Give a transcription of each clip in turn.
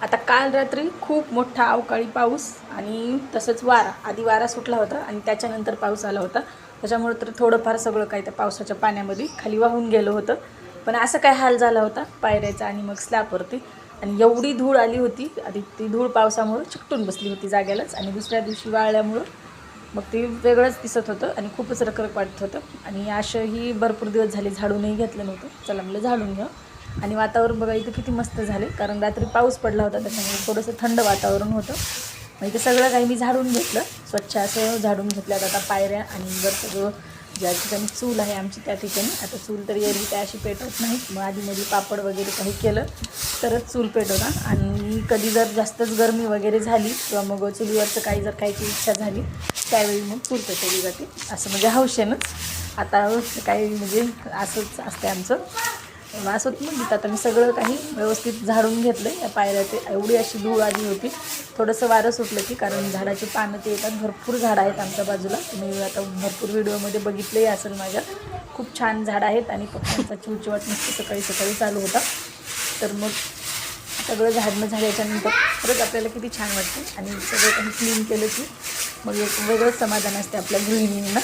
आता काल रात्री खूप मोठा अवकाळी पाऊस आणि तसंच वारा, आधी वारा सुटला होता आणि त्याच्यानंतर पाऊस आला होता. त्याच्यामुळे तर थोडंफार सगळं काही त्या पावसाच्या पाण्यामध्ये खाली वाहून गेलं होतं. पण असं काय हाल झाला होता पायऱ्याचा आणि मग स्लॅबवरती. आणि एवढी धूळ आली होती, आधी ती धूळ पावसामुळे चिकटून बसली होती जाग्यालाच आणि दुसऱ्या दिवशी वाळल्यामुळं मग ते वेगळंच दिसत होतं आणि खूपच रखरख वाटत होतं. आणि अशंही भरपूर दिवस झाले झाडूनही घेतलं नव्हतं. चला म्हणलं झाडून घ्या. आणि वातावरण बघा इथं किती मस्त झाले, कारण रात्री पाऊस पडला होता त्याच्यामुळे थोडंसं थंड वातावरण होतं. मग इथे सगळं काही मी झाडून घेतलं, स्वच्छ असं झाडून घेतल्यात आता पायऱ्या. आणि वरचं जो ज्या ठिकाणी चूल आहे आमची त्या ठिकाणी आता चूल तर एरवी काय अशी पेटवत नाही, मग आधीमध्ये पापड वगैरे काही केलं तरच चूल पेटवणार. आणि कधी जर जास्तच गरमी वगैरे झाली किंवा मग चुलीवरचं काही जर खायची इच्छा झाली त्यावेळी मग चूल पेटवली जाते, असं म्हणजे हौशेनच. आता काही म्हणजे असंच असते आमचं. असं मग आता मी सगळं काही व्यवस्थित झाडून घेतलं. या पायऱ्या ते एवढी अशी धूळ आली होती, थोडंसं वारं सुटलं की, कारण झाडाची पानं ते येतात, भरपूर झाडं आहेत आमच्या बाजूला. तुम्ही आता भरपूर व्हिडिओमध्ये बघितलंही असेल माझ्या. खूप छान झाडं आहेत आणि पक्ष्यांचा चिवचिवाट मस्त सकाळी सकाळी चालू होता. तर मग सगळं झाडणं झाल्याच्यानंतर खरंच आपल्याला किती छान वाटतं आणि सगळं काही क्लीन केलं की मग एक वेगळंच समाधान असते आपल्या गृहिणींना.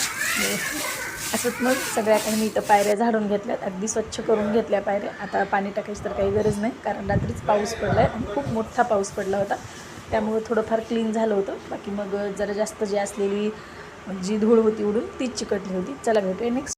असंच मग सगळ्या काही मी इथं पायऱ्या झाडून घेतल्यात, अगदी स्वच्छ करून घेतल्या पायऱ्या. आता पाणी टाकायची तर काही गरज नाही, कारण रात्रीच पाऊस पडला आहे आणि खूप मोठा पाऊस पडला होता, त्यामुळे थोडंफार क्लीन झालं होतं. बाकी मग जरा जास्त जी असलेली जी धूळ होती उडून तीच चिकटली होती. चला भेटूया नेक्स्ट.